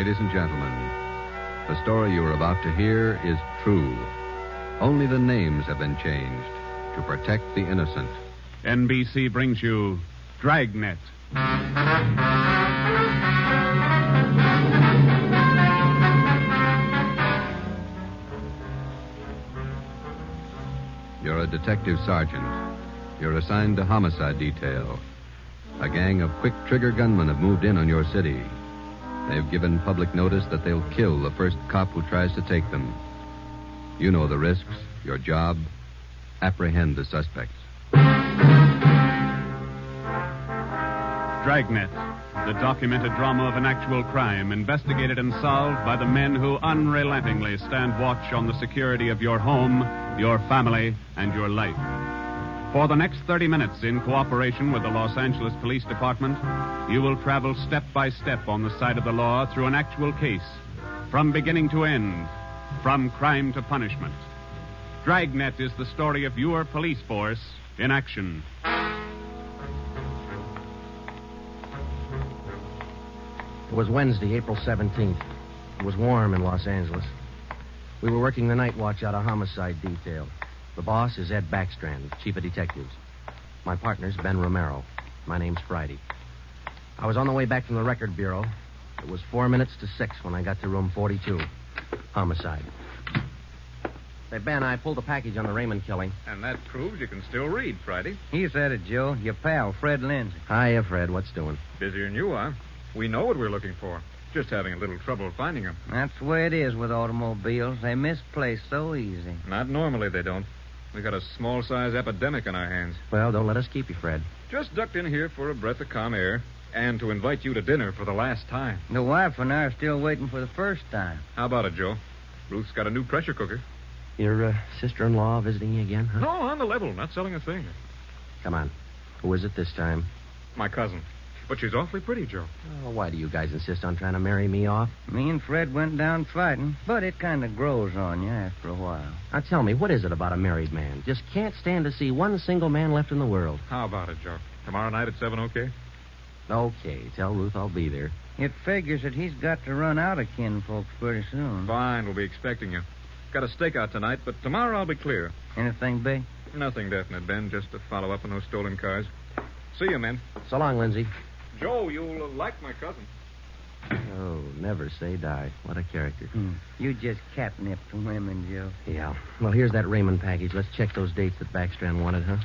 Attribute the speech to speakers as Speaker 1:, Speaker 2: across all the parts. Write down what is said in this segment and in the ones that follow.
Speaker 1: Ladies and gentlemen, the story you are about to hear is true. Only the names have been changed to protect the innocent.
Speaker 2: NBC brings you Dragnet.
Speaker 1: You're a detective sergeant. You're assigned to homicide detail. A gang of quick-trigger gunmen have moved in on your city. They've given public notice that they'll kill the first cop who tries to take them. You know the risks. Your job, apprehend the suspects.
Speaker 2: Dragnet, the documented drama of an actual crime, investigated and solved by the men who unrelentingly stand watch on the security of your home, your family, and your life. For the next 30 minutes, in cooperation with the Los Angeles Police Department, you will travel step by step on the side of the law through an actual case, from beginning to end, from crime to punishment. Dragnet is the story of your police force in action.
Speaker 3: It was Wednesday, April 17th. It was warm in Los Angeles. We were working the night watch out of homicide detail. The boss is Ed Backstrand, chief of detectives. My partner's Ben Romero. My name's Friday. I was on the way back from the record bureau. It was 4 minutes to 6 when I got to room 42. Homicide. Say, Ben, I pulled a package on the Raymond killing.
Speaker 4: And that proves you can still read, Friday.
Speaker 5: He said it, Joe. Your pal, Fred Lindsay.
Speaker 3: Hiya, Fred. What's doing?
Speaker 4: Busier than you are. We know what we're looking for. Just having a little trouble finding them.
Speaker 5: That's the way it is with automobiles. They misplace so easy.
Speaker 4: Not normally, they don't. We got a small-size epidemic on our hands.
Speaker 3: Well, don't let us keep you, Fred.
Speaker 4: Just ducked in here for a breath of calm air and to invite you to dinner for the last time.
Speaker 5: The wife and I are still waiting for the first time.
Speaker 4: How about it, Joe? Ruth's got a new pressure cooker.
Speaker 3: Your sister-in-law visiting you again, huh?
Speaker 4: No, on the level. Not selling a thing.
Speaker 3: Come on. Who is it this time?
Speaker 4: My cousin. But she's awfully pretty, Joe.
Speaker 3: Oh, why do you guys insist on trying to marry me off?
Speaker 5: Me and Fred went down fighting, but it kind of grows on you after a while.
Speaker 3: Now, tell me, what is it about a married man? Just can't stand to see one single man left in the world.
Speaker 4: How about it, Joe? Tomorrow night at 7, okay?
Speaker 3: Okay. Tell Ruth I'll be there.
Speaker 5: It figures that he's got to run out of kinfolks pretty soon.
Speaker 4: Fine, we'll be expecting you. Got a stakeout tonight, but tomorrow I'll be clear.
Speaker 5: Anything big?
Speaker 4: Nothing definite, Ben. Just to follow up on those stolen cars. See you, men.
Speaker 3: So long, Lindsay.
Speaker 4: Joe, you'll like my cousin.
Speaker 3: Oh, never say die. What a character.
Speaker 5: You just catnip to women, Joe.
Speaker 3: Yeah. Well, here's that Raymond package. Let's check those dates that Backstrand wanted, huh?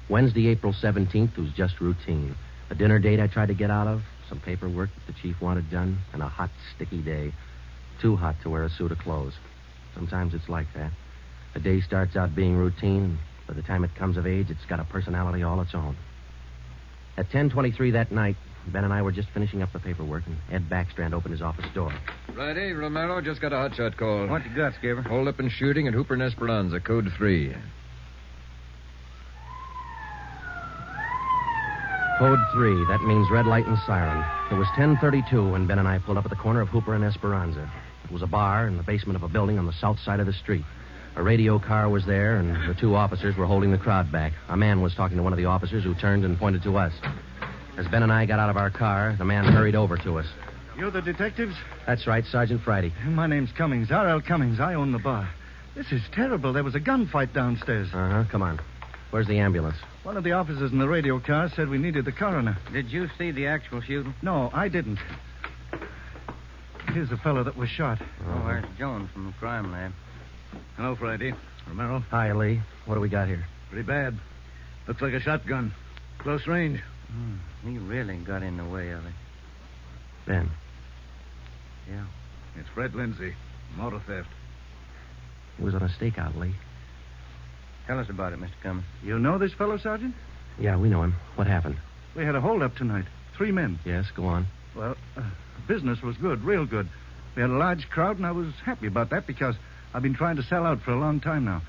Speaker 3: Wednesday, April 17th was just routine. A dinner date I tried to get out of, some paperwork that the chief wanted done, and a hot, sticky day. Too hot to wear a suit of clothes. Sometimes it's like that. A day starts out being routine, and by the time it comes of age, it's got a personality all its own. At 10:23 that night, Ben and I were just finishing up the paperwork, and Ed Backstrand opened his office door.
Speaker 6: Friday, Romero, just got a hotshot call.
Speaker 5: What you got, Skipper?
Speaker 6: Hold up and shooting at Hooper and Esperanza, code 3.
Speaker 3: Code 3, that means red light and siren. It was 10:32 when Ben and I pulled up at the corner of Hooper and Esperanza. It was a bar in the basement of a building on the south side of the street. A radio car was there, and the two officers were holding the crowd back. A man was talking to one of the officers who turned and pointed to us. As Ben and I got out of our car, the man hurried over to us.
Speaker 7: You're the detectives?
Speaker 3: That's right, Sergeant Friday.
Speaker 7: My name's Cummings, R.L. Cummings. I own the bar. This is terrible. There was a gunfight downstairs.
Speaker 3: Uh-huh, come on. Where's the ambulance?
Speaker 7: One of the officers in the radio car said we needed the coroner.
Speaker 5: Did you see the actual shooting?
Speaker 7: No, I didn't. Here's the fellow that was shot.
Speaker 5: Oh, where's Jones from the crime lab?
Speaker 8: Hello, Friday. Romero.
Speaker 3: Hi, Lee. What do we got here?
Speaker 8: Pretty bad. Looks like a shotgun. Close range.
Speaker 5: He really got in the way of it.
Speaker 3: Ben.
Speaker 5: Yeah.
Speaker 8: It's Fred Lindsay. Motor theft.
Speaker 3: He was on a stakeout, Lee.
Speaker 5: Tell us about it, Mr. Cummings.
Speaker 7: You know this fellow, Sergeant?
Speaker 3: Yeah, we know him. What happened?
Speaker 7: We had a holdup tonight. 3 men.
Speaker 3: Yes, go on.
Speaker 7: Well, business was good, real good. We had a large crowd, and I was happy about that because I've been trying to sell out for a long time now.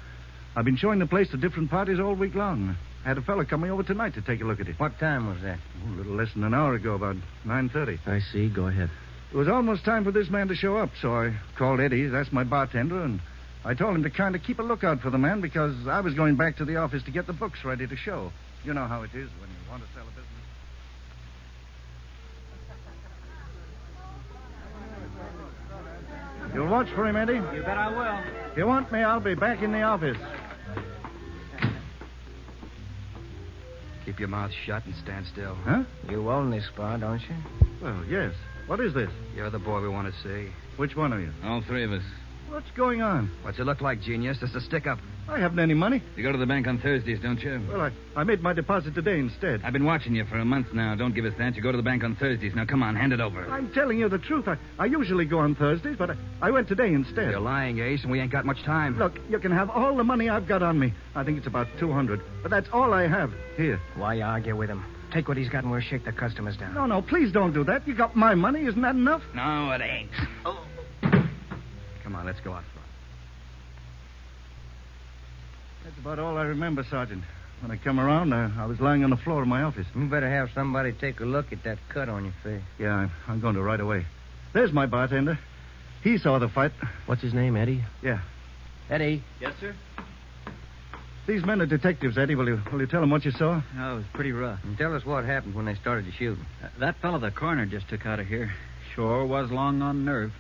Speaker 7: I've been showing the place to different parties all week long. I had a fellow coming over tonight to take a look at it.
Speaker 5: What time was that?
Speaker 7: A little less than an hour ago, about 9:30.
Speaker 3: I see. Go ahead.
Speaker 7: It was almost time for this man to show up, so I called Eddie, that's my bartender, and I told him to kind of keep a lookout for the man because I was going back to the office to get the books ready to show. You know how it is when you want to sell a business. You'll watch for him, Eddie?
Speaker 5: You bet I will.
Speaker 7: If you want me, I'll be back in the office.
Speaker 9: Keep your mouth shut and stand still.
Speaker 7: Huh?
Speaker 5: You own this bar, don't you?
Speaker 7: Well, yes. What is this?
Speaker 9: You're the boy we want to see.
Speaker 7: Which one of you?
Speaker 8: All three of us.
Speaker 7: What's going on?
Speaker 9: What's it look like, genius? Just a stick-up.
Speaker 7: I haven't any money.
Speaker 8: You go to the bank on Thursdays, don't you?
Speaker 7: Well, I made my deposit today instead.
Speaker 8: I've been watching you for a month now. Don't give us that. You go to the bank on Thursdays. Now, come on, hand it over.
Speaker 7: I'm telling you the truth. I usually go on Thursdays, but I went today instead.
Speaker 9: You're lying, Ace, and we ain't got much time.
Speaker 7: Look, you can have all the money I've got on me. I think it's about $200. But that's all I have. Here.
Speaker 5: Why you argue with him? Take what he's got and we'll shake the customers down.
Speaker 7: No, please don't do that. You got my money. Isn't that enough?
Speaker 8: No, it ain't.
Speaker 9: Come on, let's go out front.
Speaker 7: That's about all I remember, Sergeant. When I come around, I was lying on the floor of my office.
Speaker 5: You better have somebody take a look at that cut on your face.
Speaker 7: Yeah, I'm going to right away. There's my bartender. He saw the fight.
Speaker 3: What's his name, Eddie?
Speaker 7: Yeah.
Speaker 3: Eddie.
Speaker 8: Yes, sir?
Speaker 7: These men are detectives, Eddie. Will you tell them what you saw?
Speaker 8: Oh, it was pretty rough.
Speaker 5: And tell us what happened when they started to shoot.
Speaker 8: That fellow the coroner just took out of here sure was long on nerve.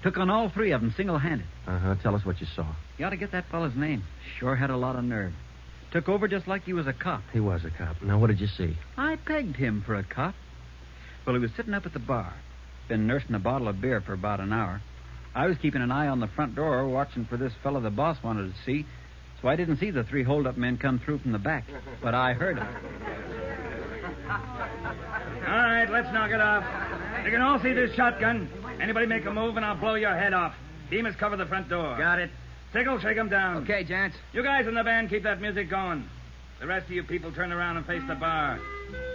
Speaker 8: Took on all three of them single-handed.
Speaker 3: Uh-huh. Tell us what you saw.
Speaker 8: You ought to get that fellow's name. Sure had a lot of nerve. Took over just like he was a cop.
Speaker 3: He was a cop. Now, what did you see?
Speaker 8: I pegged him for a cop. Well, he was sitting up at the bar. Been nursing a bottle of beer for about an hour. I was keeping an eye on the front door, watching for this fellow the boss wanted to see. So I didn't see the three hold-up men come through from the back. But I heard them.
Speaker 10: All right, let's knock it off. You can all see this shotgun. Anybody make a move and I'll blow your head off. Demas, cover the front door.
Speaker 5: Got it.
Speaker 10: Sickle, shake him down.
Speaker 9: Okay, gents.
Speaker 10: You guys in the band, keep that music going. The rest of you people turn around and face the bar.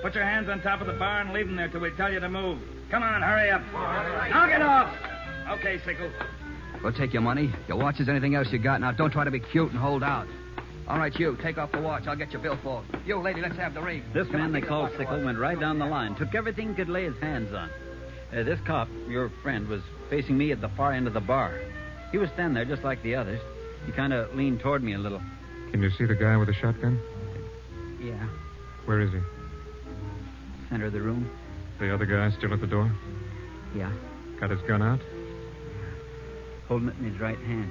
Speaker 10: Put your hands on top of the bar and leave them there till we tell you to move. Come on, hurry up. Knock it off. Okay, Sickle.
Speaker 9: We'll take your money, your watches, anything else you got. Now, don't try to be cute and hold out. All right, you, take off the watch. I'll get your bill for it. You, lady, let's have the ring.
Speaker 8: This
Speaker 9: Come
Speaker 8: man
Speaker 9: on,
Speaker 8: they
Speaker 9: take
Speaker 8: called
Speaker 9: the
Speaker 8: Sickle went right down the line. Took everything he could lay his hands on. This cop, your friend, was facing me at the far end of the bar. He was standing there just like the others. He kind of leaned toward me a little.
Speaker 4: Can you see the guy with the shotgun?
Speaker 8: Yeah,
Speaker 4: Where is he?
Speaker 8: center of the room.
Speaker 4: The other guy still at the door?
Speaker 8: Yeah,
Speaker 4: Got his gun out?
Speaker 8: holding it in his right hand.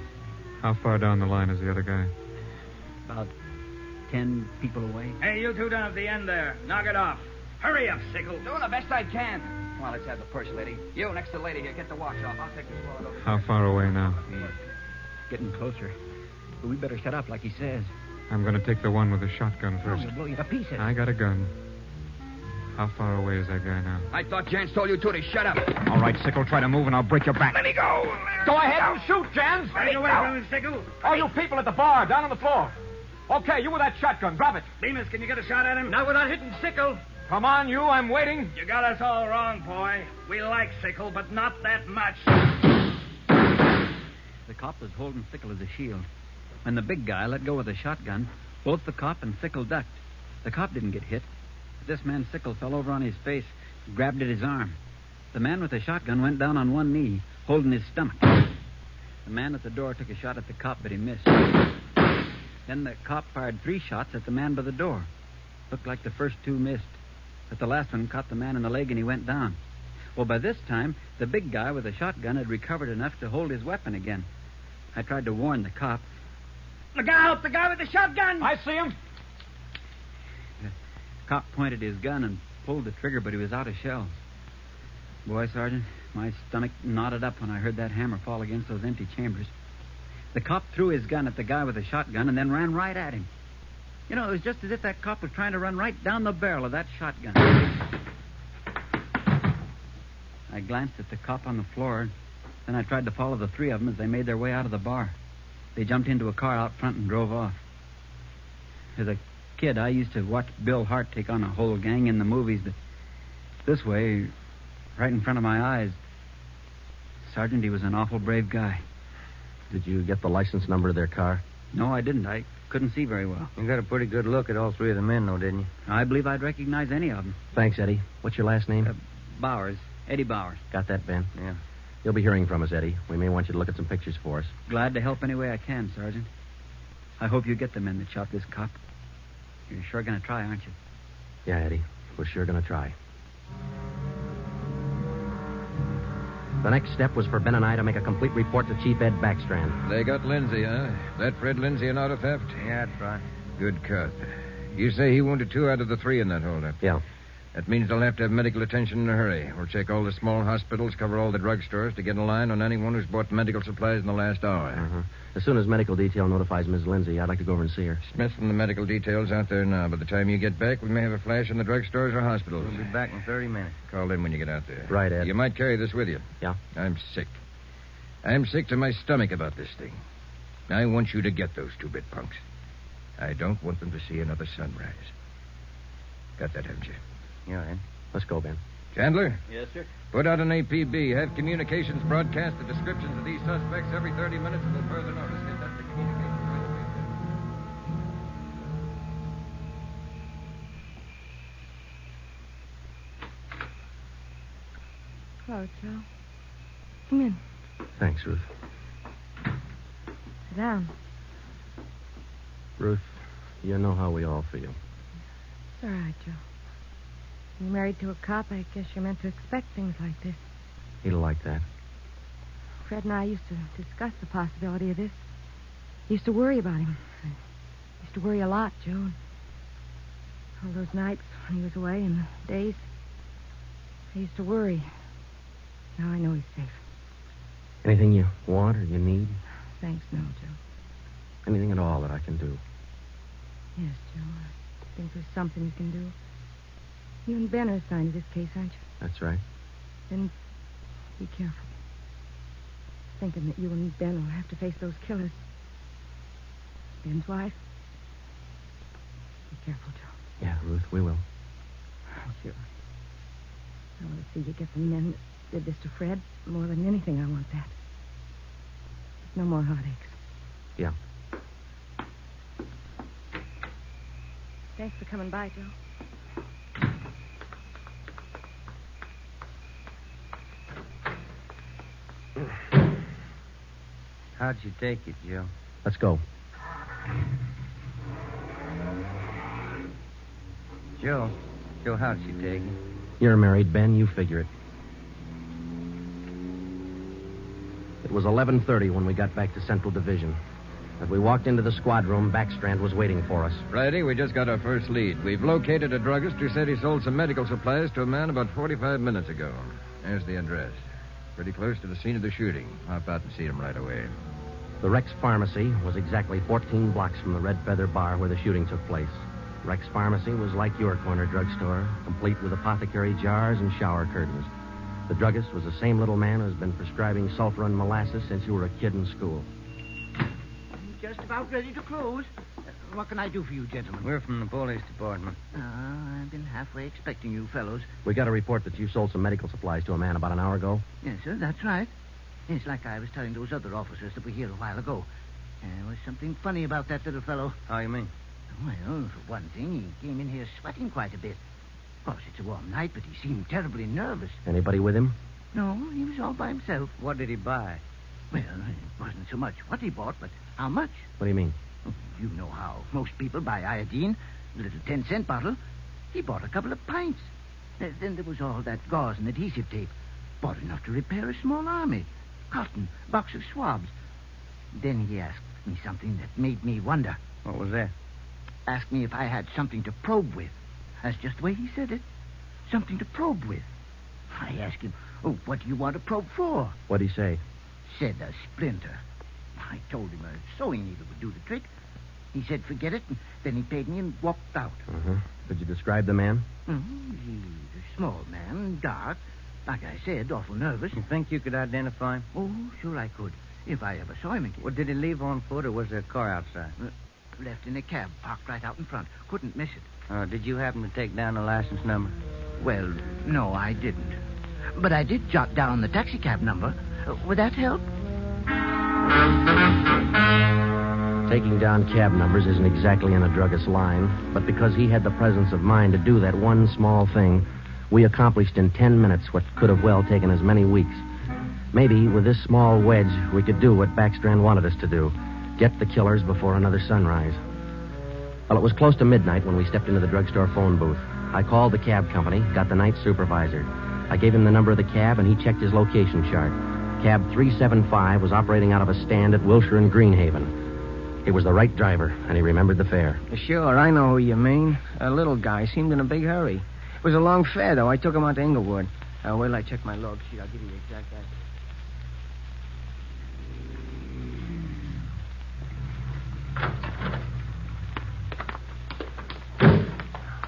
Speaker 4: How far down the line is the other guy?
Speaker 8: About 10 people away.
Speaker 10: Hey, you two down at the end there. Knock it off. Hurry up, Sickle.
Speaker 9: Doing the best I can. Come on, let's have the purse, lady. You, next to the lady here, get the watch off. I'll take this one over.
Speaker 4: How far away now?
Speaker 8: Getting closer. But we better shut up like he says.
Speaker 4: I'm going to take the one with the shotgun first.
Speaker 8: He'll blow you to pieces.
Speaker 4: I got a gun. How far away is that guy now?
Speaker 9: I thought Jans told you two to shut up.
Speaker 4: All right, Sickle, try to move and I'll break your back.
Speaker 10: Let me go.
Speaker 11: Go ahead and shoot, Jans.
Speaker 10: Take away from him, Sickle.
Speaker 11: All you people at the bar, down on the floor. Okay, you with that shotgun. Drop it.
Speaker 10: Demas, can you get a shot at him?
Speaker 11: Not without hitting Sickle. Come on, you. I'm waiting.
Speaker 10: You got us all wrong, boy. We like Sickle, but not that much.
Speaker 8: The cop was holding Sickle as a shield. When the big guy let go of the shotgun, both the cop and Sickle ducked. The cop didn't get hit. This man Sickle fell over on his face, grabbed at his arm. The man with the shotgun went down on one knee, holding his stomach. The man at the door took a shot at the cop, but he missed. Then the cop fired 3 shots at the man by the door. Looked like the first 2 missed, but the last one caught the man in the leg and he went down. Well, by this time, the big guy with the shotgun had recovered enough to hold his weapon again. I tried to warn the cop.
Speaker 10: Look out, the guy with the shotgun!
Speaker 11: I see him.
Speaker 8: The cop pointed his gun and pulled the trigger, but he was out of shells. Boy, Sergeant, my stomach knotted up when I heard that hammer fall against those empty chambers. The cop threw his gun at the guy with the shotgun and then ran right at him. You know, it was just as if that cop was trying to run right down the barrel of that shotgun. I glanced at the cop on the floor, then I tried to follow the 3 of them as they made their way out of the bar. They jumped into a car out front and drove off. As a kid, I used to watch Bill Hart take on a whole gang in the movies, but this way, right in front of my eyes, Sergeant, he was an awful brave guy.
Speaker 3: Did you get the license number of their car?
Speaker 8: No, I didn't. I couldn't see very well.
Speaker 5: You got a pretty good look at all 3 of the men, though, didn't you?
Speaker 8: I believe I'd recognize any of them.
Speaker 3: Thanks, Eddie. What's your last name?
Speaker 8: Bowers. Eddie Bowers.
Speaker 3: Got that, Ben?
Speaker 5: Yeah.
Speaker 3: You'll be hearing from us, Eddie. We may want you to look at some pictures for us.
Speaker 8: Glad to help any way I can, Sergeant. I hope you get the men that shot this cop. You're sure going to try, aren't you?
Speaker 3: Yeah, Eddie. We're sure going to try. The next step was for Ben and I to make a complete report to Chief Ed Backstrand.
Speaker 6: They got Lindsay, huh? That Fred Lindsay an auto theft?
Speaker 5: Yeah, that's right.
Speaker 6: Good cut. You say he wounded 2 out of the 3 in that holdup.
Speaker 3: Yeah.
Speaker 6: That means they'll have to have medical attention in a hurry. We'll check all the small hospitals, cover all the drugstores to get a line on anyone who's bought medical supplies in the last hour.
Speaker 3: Uh-huh. As soon as medical detail notifies Miss Lindsay, I'd like to go over and see her.
Speaker 6: Smith from the medical detail's out there now. By the time you get back, we may have a flash in the drugstores or hospitals.
Speaker 5: We'll be back in 30 minutes.
Speaker 6: Call in when you get out there.
Speaker 3: Right, Ed.
Speaker 6: You might carry this with you.
Speaker 3: Yeah?
Speaker 6: I'm sick. I'm sick to my stomach about this thing. I want you to get those 2-bit punks. I don't want them to see another sunrise. Got that, haven't you?
Speaker 5: Yeah, Ed.
Speaker 3: Let's go, Ben.
Speaker 6: Chandler?
Speaker 8: Yes, sir.
Speaker 6: Put out an APB. Have communications broadcast the descriptions of these suspects every 30 minutes until further notice. Get that to communications right away.
Speaker 12: Hello, Joe. Come in.
Speaker 3: Thanks, Ruth.
Speaker 12: Sit down.
Speaker 3: Ruth, you know how we all feel.
Speaker 12: It's all right, Joe. You're married to a cop. I guess you're meant to expect things like this.
Speaker 3: He'd like that.
Speaker 12: Fred and I used to discuss the possibility of this. Used to worry about him. I used to worry a lot, Joe. All those nights when he was away and the days. I used to worry. Now I know he's safe.
Speaker 3: Anything you want or you need?
Speaker 12: Thanks, no, Joe.
Speaker 3: Anything at all that I can do?
Speaker 12: Yes, Joe. I think there's something you can do. You and Ben are assigned to this case, aren't you?
Speaker 3: That's right.
Speaker 12: Then be careful. Thinking that you and Ben will have to face those killers. Ben's wife. Be careful, Joe.
Speaker 3: Yeah, Ruth, we will.
Speaker 12: Oh, sure. I want to see you get the men that did this to Fred. More than anything, I want that. No more heartaches.
Speaker 3: Yeah.
Speaker 12: Thanks for coming by, Joe.
Speaker 5: How'd you take it, Joe?
Speaker 3: Let's go.
Speaker 5: Joe, how'd she take it?
Speaker 3: You're married, Ben. You figure it. It was 11:30 when we got back to Central Division. As we walked into the squad room, Backstrand was waiting for us.
Speaker 6: Righty, we just got our first lead. We've located a druggist who said he sold some medical supplies to a man about 45 minutes ago. There's the address. Pretty close to the scene of the shooting. Hop out and see him right away.
Speaker 3: The Rex Pharmacy was exactly 14 blocks from the Red Feather Bar where the shooting took place. Rex Pharmacy was like your corner drugstore, complete with apothecary jars and shower curtains. The druggist was the same little man who's been prescribing sulfur and molasses since you were a kid in school.
Speaker 13: Just about ready to close. What can I do for you, gentlemen?
Speaker 5: We're from the police department.
Speaker 13: I've been halfway expecting you fellows.
Speaker 3: We got a report that you sold some medical supplies to a man about an hour ago.
Speaker 13: Yes, sir, that's right. It's like I was telling those other officers that were here a while ago. There was something funny about that little fellow.
Speaker 5: How you mean?
Speaker 13: Well, for one thing, he came in here sweating quite a bit. Of course, it's a warm night, but he seemed terribly nervous.
Speaker 3: Anybody with him?
Speaker 13: No, he was all by himself.
Speaker 5: What did he buy?
Speaker 13: Well, it wasn't so much what he bought, but how much.
Speaker 3: What do you mean?
Speaker 13: You know how most people buy iodine, a little 10-cent bottle. He bought a couple of pints. Then there was all that gauze and adhesive tape. Bought enough to repair a small army. Cotton, box of swabs. Then he asked me something that made me wonder.
Speaker 5: What was that?
Speaker 13: Asked me if I had something to probe with. That's just the way he said it. Something to probe with. I asked him, what do you want to probe for?
Speaker 3: What'd he say?
Speaker 13: Said a splinter. I told him a sewing needle would do the trick. He said forget it, and then he paid me and walked out.
Speaker 3: Uh-huh. Could you describe the man?
Speaker 13: He's a small man, dark. Like I said, awful nervous.
Speaker 5: You think you could identify him?
Speaker 13: Oh, sure I could, if I ever saw him again.
Speaker 5: Well, did he leave on foot, or was there a car outside?
Speaker 13: Left in a cab, parked right out in front. Couldn't miss it.
Speaker 5: Did you happen to take down the license number?
Speaker 13: Well, no, I didn't. But I did jot down the taxicab number. Would that help?
Speaker 3: Taking down cab numbers isn't exactly in a druggist's line, but because he had the presence of mind to do that one small thing, we accomplished in 10 minutes what could have well taken as many weeks. Maybe with this small wedge, we could do what Backstrand wanted us to do, get the killers before another sunrise. Well, it was close to midnight when we stepped into the drugstore phone booth. I called the cab company, got the night supervisor. I gave him the number of the cab, and he checked his location chart. Cab 375 was operating out of a stand at Wilshire and Greenhaven. He was the right driver, and he remembered the fare.
Speaker 5: Sure, I know who you mean. A little guy seemed in a big hurry. It was a long fare, though. I took him out to Inglewood. Wait till I check my log sheet. I'll give you the exact address.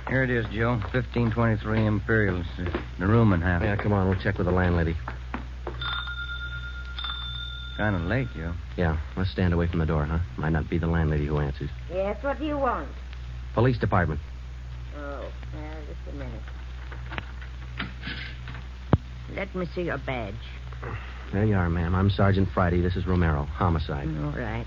Speaker 5: Here it is, Joe. 1523 Imperial. It's the room and half.
Speaker 3: Yeah, come on. We'll check with the landlady.
Speaker 5: Kind of late, Joe.
Speaker 3: Yeah, let's stand away from the door, huh? Might not be the landlady who answers.
Speaker 14: Yes, what do you want?
Speaker 3: Police department.
Speaker 14: Oh, well, just a minute. Let me see your badge.
Speaker 3: There you are, ma'am. I'm Sergeant Friday. This is Romero. Homicide.
Speaker 14: All right.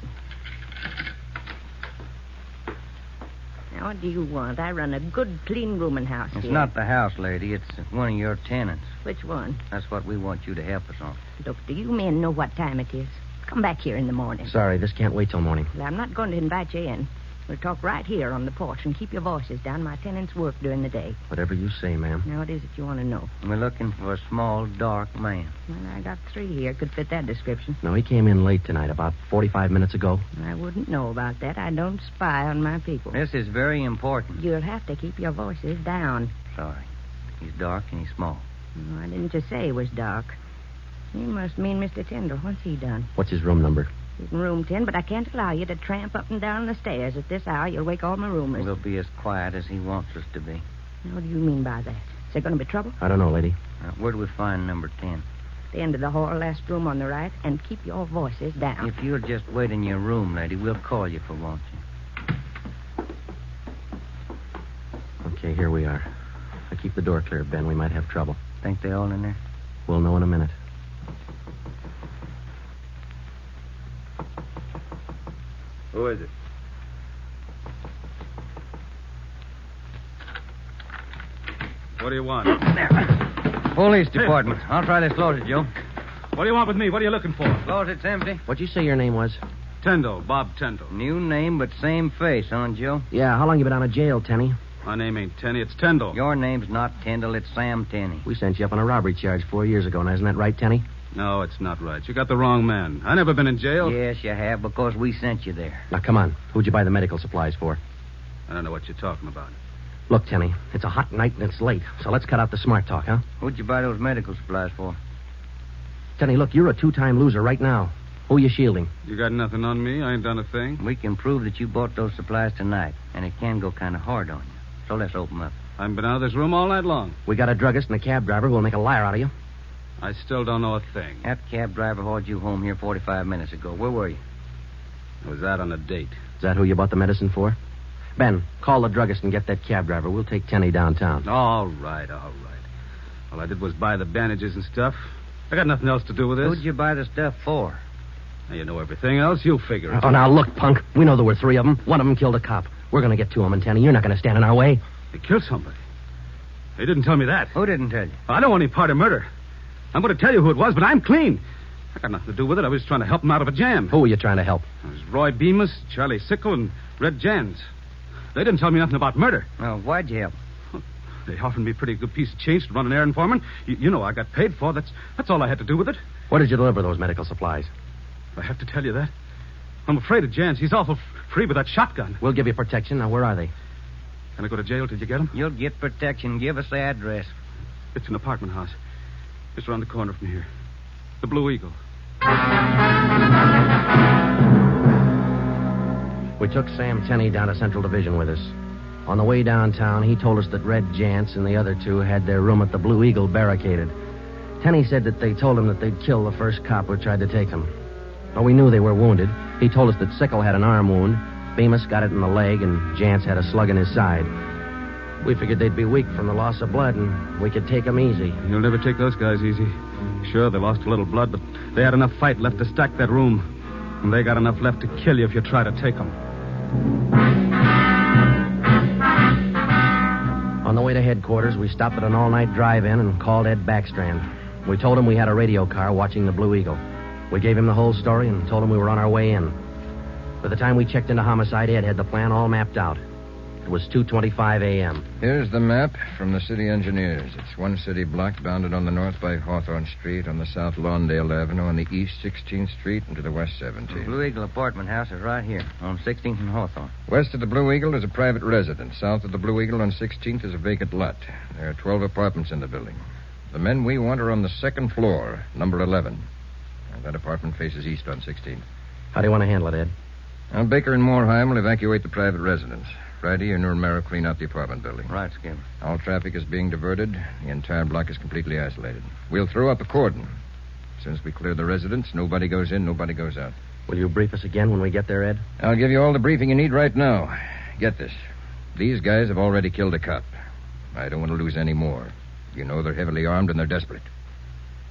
Speaker 14: Now, what do you want? I run a good, clean rooming house
Speaker 5: It's
Speaker 14: here.
Speaker 5: not the house, lady. It's one of your tenants.
Speaker 14: Which one?
Speaker 5: That's what we want you to help us on.
Speaker 14: Look, do you men know what time it is? Come back here in the morning.
Speaker 3: Sorry, this can't wait till morning.
Speaker 14: Well, I'm not going to invite you in. We'll talk right here on the porch and keep your voices down. My tenants work during the day.
Speaker 3: Whatever you say, ma'am.
Speaker 14: Now, what is it you want to know?
Speaker 5: We're looking for a small, dark man.
Speaker 14: Well, I got 3 here. Could fit that description.
Speaker 3: No, he came in late tonight, about 45 minutes ago.
Speaker 14: I wouldn't know about that. I don't spy on my people.
Speaker 5: This is very important.
Speaker 14: You'll have to keep your voices down.
Speaker 5: Sorry. He's dark and he's small.
Speaker 14: Oh, I didn't just say he was dark. You must mean Mr. Tyndall. What's he done?
Speaker 3: What's his room number?
Speaker 14: He's in room 10, but I can't allow you to tramp up and down the stairs at this hour. You'll wake all my roomers.
Speaker 5: We'll be as quiet as he wants us to be.
Speaker 14: Now, what do you mean by that? Is there going to be trouble?
Speaker 3: I don't know, lady.
Speaker 5: Where do we find number 10?
Speaker 14: The end of the hall, last room on the right, and keep your voices down.
Speaker 5: If you'll just wait in your room, lady, we'll call you for won't you.
Speaker 3: Okay, here we are. Now keep the door clear, Ben. We might have trouble.
Speaker 5: Think they all in there?
Speaker 3: We'll know in a minute.
Speaker 11: Who is it? What do you want?
Speaker 5: Police department. I'll try this closet, Joe.
Speaker 11: What do you want with me? What are you looking for?
Speaker 5: Closet's empty.
Speaker 3: What'd you say your name was?
Speaker 11: Tyndall, Bob Tyndall.
Speaker 5: New name, but same face, huh, Joe?
Speaker 3: Yeah, how long you been out of jail, Tenny?
Speaker 11: My name ain't Tenney, it's Tyndall.
Speaker 5: Your name's not Tyndall, it's Sam Tenney.
Speaker 3: We sent you up on a robbery charge 4 years ago. Now, isn't that right, Tenny?
Speaker 11: No, it's not right. You got the wrong man. I never been in jail.
Speaker 5: Yes, you have, because we sent you there.
Speaker 3: Now, come on. Who'd you buy the medical supplies for?
Speaker 11: I don't know what you're talking about.
Speaker 3: Look, Tenny, it's a hot night and it's late, so let's cut out the smart talk, huh?
Speaker 5: Who'd you buy those medical supplies for?
Speaker 3: Tenny, look, you're a 2-time loser right now. Who are you shielding?
Speaker 11: You got nothing on me? I ain't done a thing.
Speaker 5: We can prove that you bought those supplies tonight, and it can go kind of hard on you. So let's open up.
Speaker 11: I haven't been out of this room all night long.
Speaker 3: We got a druggist and a cab driver who will make a liar out of you.
Speaker 11: I still don't know a thing.
Speaker 5: That cab driver hauled you home here 45 minutes ago. Where were you?
Speaker 11: I was out on a date.
Speaker 3: Is that who you bought the medicine for? Ben, call the druggist and get that cab driver. We'll take Tenny downtown.
Speaker 11: All right. All I did was buy the bandages and stuff. I got nothing else to do with this.
Speaker 5: Who'd you buy the stuff for?
Speaker 11: Now, you know everything else. You figure it.
Speaker 3: Oh, now, look, punk. We know there were 3 of them. One of them killed a cop. We're going to get to him, and Tenny, you're not going to stand in our way.
Speaker 11: They killed somebody. They didn't tell me that.
Speaker 5: Who didn't tell you?
Speaker 11: I don't want any part of murder. I'm going to tell you who it was, but I'm clean. I got nothing to do with it. I was trying to help him out of a jam.
Speaker 3: Who were you trying to help?
Speaker 11: It was Roy Bemis, Charlie Sickle, and Red Jans. They didn't tell me nothing about murder.
Speaker 5: Well, why'd you help?
Speaker 11: They offered me a pretty good piece of change to run an errand for them. You know I got paid for. That's all I had to do with it.
Speaker 3: Where did you deliver those medical supplies?
Speaker 11: I have to tell you that. I'm afraid of Jans. He's awful free with that shotgun.
Speaker 3: We'll give you protection. Now, where are they?
Speaker 11: Can I go to jail till you get them?
Speaker 5: You'll get protection. Give us the address.
Speaker 11: It's an apartment house. Just around the corner from here. The Blue Eagle.
Speaker 3: We took Sam Tenney down to Central Division with us. On the way downtown, he told us that Red Jance and the other 2 had their room at the Blue Eagle barricaded. Tenney said that they told him that they'd kill the first cop who tried to take them. Well, we knew they were wounded. He told us that Sickle had an arm wound, Bemis got it in the leg, and Jance had a slug in his side. We figured they'd be weak from the loss of blood, and we could take them easy.
Speaker 11: You'll never take those guys easy. Sure, they lost a little blood, but they had enough fight left to stack that room. And they got enough left to kill you if you try to take them.
Speaker 3: On the way to headquarters, we stopped at an all-night drive-in and called Ed Backstrand. We told him we had a radio car watching the Blue Eagle. We gave him the whole story and told him we were on our way in. By the time we checked into Homicide, Ed had the plan all mapped out. It was 2:25 a.m.
Speaker 6: Here's the map from the city engineers. It's one city block bounded on the north by Hawthorne Street, on the south Lawndale Avenue, on the east 16th Street, and to the west 17th.
Speaker 5: The Blue Eagle apartment house is right here, on 16th and Hawthorne.
Speaker 6: West of the Blue Eagle is a private residence. South of the Blue Eagle on 16th is a vacant lot. There are 12 apartments in the building. The men we want are on the second floor, number 11. And that apartment faces east on 16th.
Speaker 3: How do you want to handle it, Ed?
Speaker 6: Now, Baker and Moorheim will evacuate the private residence. Friday, you and Romero clean out the apartment building.
Speaker 5: Right, Skipper.
Speaker 6: All traffic is being diverted. The entire block is completely isolated. We'll throw up a cordon. As soon as we clear the residence, nobody goes in, nobody goes out.
Speaker 3: Will you brief us again when we get there, Ed?
Speaker 6: I'll give you all the briefing you need right now. Get this. These guys have already killed a cop. I don't want to lose any more. You know they're heavily armed and they're desperate.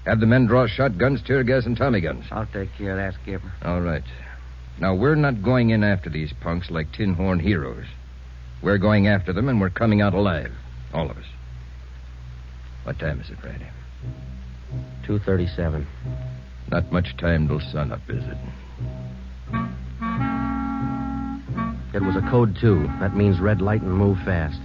Speaker 6: Have the men draw shotguns, tear gas, and Tommy guns.
Speaker 5: I'll take care of that, Skipper.
Speaker 6: All right. Now, we're not going in after these punks like tin horn heroes. We're going after them, and we're coming out alive. All of us. What time is it, Friday?
Speaker 3: 2:37.
Speaker 6: Not much time till sunup, is it?
Speaker 3: It was a code 2. That means red light and move fast.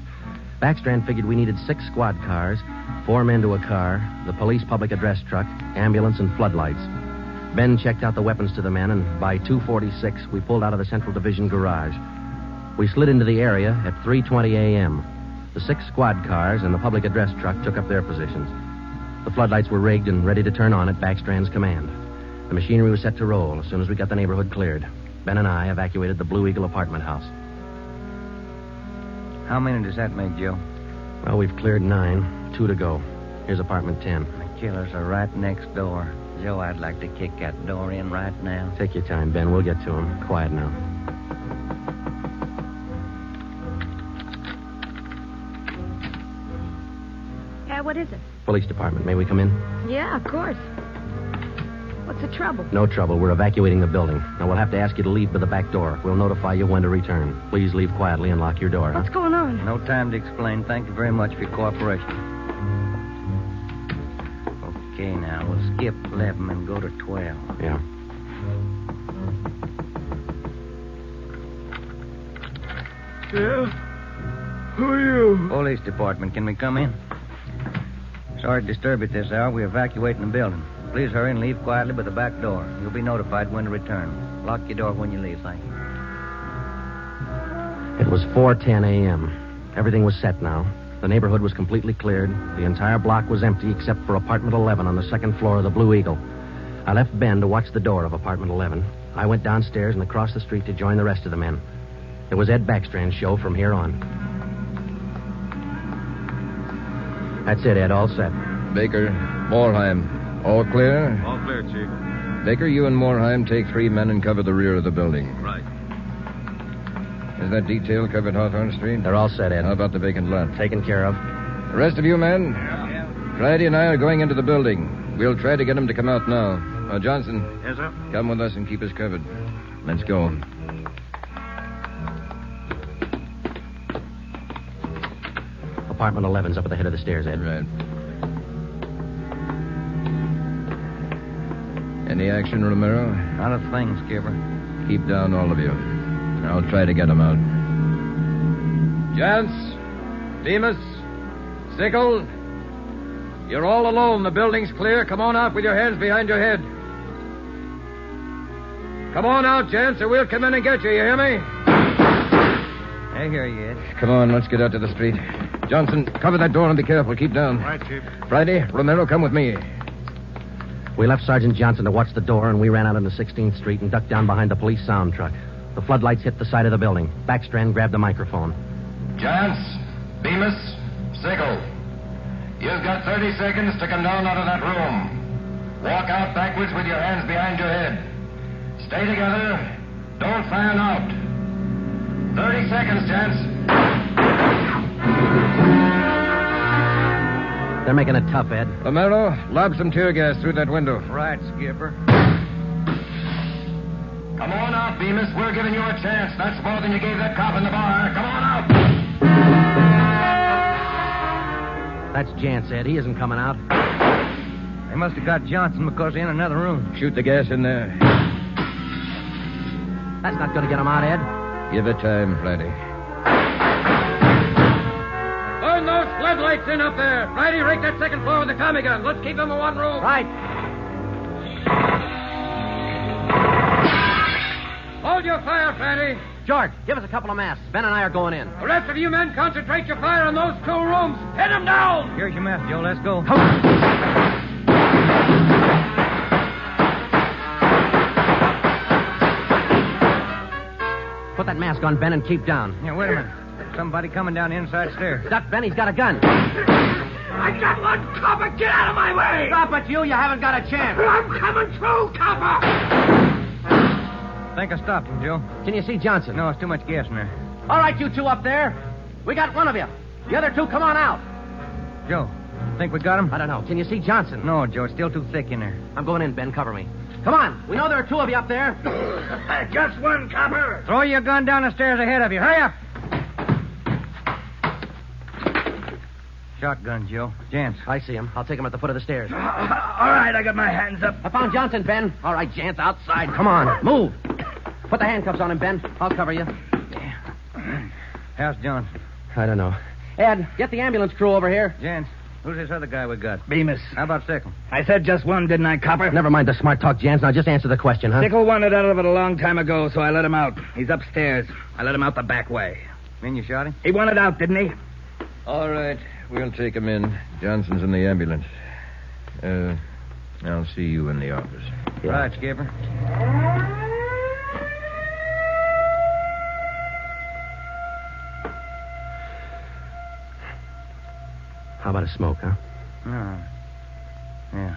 Speaker 3: Backstrand figured we needed 6 squad cars, 4 men to a car, the police public address truck, ambulance, and floodlights. Ben checked out the weapons to the men, and by 2:46, we pulled out of the Central Division garage. We slid into the area at 3:20 a.m. The 6 squad cars and the public address truck took up their positions. The floodlights were rigged and ready to turn on at Backstrand's command. The machinery was set to roll as soon as we got the neighborhood cleared. Ben and I evacuated the Blue Eagle apartment house.
Speaker 5: How many does that make, Joe?
Speaker 3: Well, we've cleared 9. 2 to go. Here's apartment 10.
Speaker 5: The killers are right next door. Joe, I'd like to kick that door in right now.
Speaker 3: Take your time, Ben. We'll get to him. Quiet now.
Speaker 12: What is it?
Speaker 3: Police department. May we come in?
Speaker 12: Yeah, of course. What's the trouble?
Speaker 3: No trouble. We're evacuating the building. Now, we'll have to ask you to leave by the back door. We'll notify you when to return. Please leave quietly and lock your door.
Speaker 12: What's going on?
Speaker 5: No time to explain. Thank you very much for your cooperation. Okay, now, we'll skip 11 and go to 12.
Speaker 3: Yeah.
Speaker 5: Yeah? Who are you? Police department. Can we come in? Sorry to disturb you at this hour. We're evacuating the building. Please hurry and leave quietly by the back door. You'll be notified when to return. Lock your door when you leave, thank you.
Speaker 3: It was 4:10 a.m. Everything was set now. The neighborhood was completely cleared. The entire block was empty except for apartment 11 on the second floor of the Blue Eagle. I left Ben to watch the door of apartment 11. I went downstairs and across the street to join the rest of the men. It was Ed Backstrand's show from here on. That's it, Ed. All set.
Speaker 6: Baker, Moorheim, all clear?
Speaker 11: All clear, Chief.
Speaker 6: Baker, you and Moorheim take 3 men and cover the rear of the building.
Speaker 11: Right.
Speaker 6: Is that detail covered Hawthorne Street?
Speaker 3: They're all set, Ed.
Speaker 6: How about the vacant lot?
Speaker 3: Taken care of.
Speaker 6: The rest of you men? Yeah. Friday and I are going into the building. We'll try to get him to come out now. Johnson.
Speaker 7: Yes, sir?
Speaker 6: Come with us and keep us covered. Let's go.
Speaker 3: Apartment 11's up at the head of the stairs, Ed.
Speaker 6: Right. Any action, Romero?
Speaker 5: Not a thing, Skipper.
Speaker 6: Keep down, all of you. I'll try to get them out. Gents, Demas, Sickle, you're all alone. The building's clear. Come on out with your hands behind your head. Come on out, gents, or we'll come in and get you. You hear me?
Speaker 5: I hear you, Ed.
Speaker 6: Come on, let's get out to the street. Johnson, cover that door and be careful. Keep down.
Speaker 7: Right, Chief.
Speaker 6: Friday, Romero, come with me.
Speaker 3: We left Sergeant Johnson to watch the door, and we ran out into 16th Street and ducked down behind the police sound truck. The floodlights hit the side of the building. Backstrand grabbed the microphone.
Speaker 15: Chance, Bemis, Sickle. You've got 30 seconds to come down out of that room. Walk out backwards with your hands behind your head. Stay together. Don't fan out. 30 seconds, Chance.
Speaker 3: They're making it tough, Ed.
Speaker 6: Romero, lob some tear gas through that window.
Speaker 5: Right, Skipper.
Speaker 15: Come on out, Bemis. We're giving you a chance. That's more than you gave that cop in the bar. Come on out.
Speaker 3: That's Jance, Ed. He isn't coming out.
Speaker 5: They must have got Johnson because they're in another room.
Speaker 6: Shoot the gas in there.
Speaker 3: That's not going to get him out, Ed.
Speaker 6: Give it time, Friday.
Speaker 16: floodlights in up there. Friday, rake that second floor with the Tommy gun. Let's keep them in one room.
Speaker 3: Right.
Speaker 16: Hold your fire, Friday.
Speaker 3: George, give us a couple of masks. Ben and I are going in.
Speaker 16: The rest of you men concentrate your fire on those 2 rooms. Hit them down.
Speaker 5: Here's your mess, Joe. Let's go.
Speaker 3: Put that mask on, Ben, and keep down.
Speaker 5: Yeah, wait a minute. Somebody coming down the inside stairs.
Speaker 3: Duck, Ben. He's got a gun.
Speaker 16: I got one, copper. Get out of my way.
Speaker 3: Stop it, you. You haven't got a chance.
Speaker 16: I'm coming through, copper.
Speaker 5: Think I stopped him, Joe.
Speaker 3: Can you see Johnson?
Speaker 5: No, it's too much gas in there.
Speaker 3: All right, you 2 up there. We got one of you. The other 2, come on out.
Speaker 5: Joe, think we got him?
Speaker 3: I don't know. Can you see Johnson?
Speaker 5: No, Joe. It's still too thick in there.
Speaker 3: I'm going in, Ben. Cover me. Come on. We know there are 2 of you up there.
Speaker 16: Just one, copper.
Speaker 5: Throw your gun down the stairs ahead of you. Hurry up. Shotgun, Joe. Jance.
Speaker 3: I see him. I'll take him at the foot of the stairs.
Speaker 10: All right, I got my hands up.
Speaker 3: I found Johnson, Ben. All right, Jance, outside. Come on. Move. Put the handcuffs on him, Ben. I'll cover you.
Speaker 5: How's Johnson?
Speaker 3: I don't know. Ed, get the ambulance crew over here.
Speaker 5: Jance, who's this other guy we got?
Speaker 10: Bemis.
Speaker 5: How about Sickle?
Speaker 10: I said just one, didn't I, copper?
Speaker 3: Never mind the smart talk, Jance. Now just answer the question, huh?
Speaker 10: Sickle wanted out of it a long time ago, so I let him out. He's upstairs. I let him out the back way.
Speaker 5: Mean you shot him?
Speaker 10: He wanted out, didn't he?
Speaker 6: All right. We'll take him in. Johnson's in the ambulance. I'll see you in the office.
Speaker 5: Yeah. Right, Skipper.
Speaker 3: How about a smoke, huh?
Speaker 5: No. Yeah.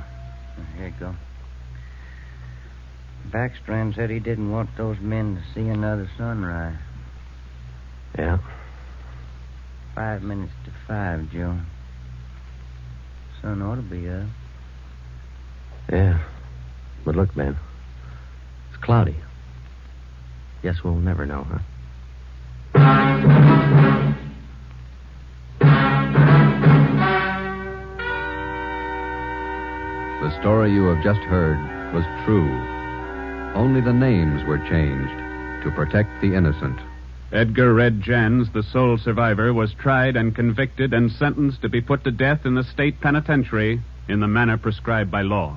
Speaker 5: Here you go. Backstrand said he didn't want those men to see another sunrise.
Speaker 3: Yeah.
Speaker 5: 5 minutes to 5, Joe. Sun ought to be up.
Speaker 3: Yeah. But look, Ben. It's cloudy. Guess we'll never know, huh?
Speaker 1: The story you have just heard was true. Only the names were changed to protect the innocent.
Speaker 2: Edgar Red Jans, the sole survivor, was tried and convicted and sentenced to be put to death in the state penitentiary in the manner prescribed by law.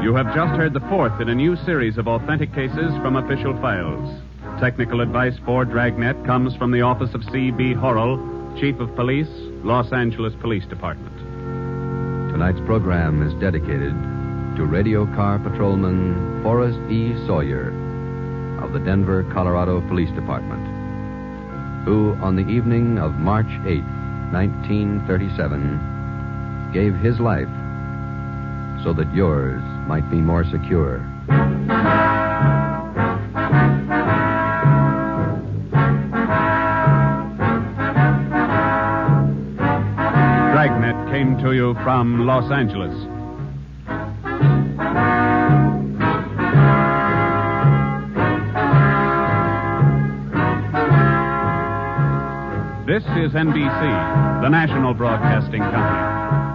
Speaker 2: You have just heard the 4th in a new series of authentic cases from official files. Technical advice for Dragnet comes from the office of C.B. Horrell, Chief of Police, Los Angeles Police Department.
Speaker 1: Tonight's program is dedicated to radio car patrolman Forrest E. Sawyer of the Denver, Colorado Police Department, who on the evening of March 8, 1937, gave his life so that yours might be more secure.
Speaker 2: Dragnet came to you from Los Angeles. This is NBC, the national broadcasting company.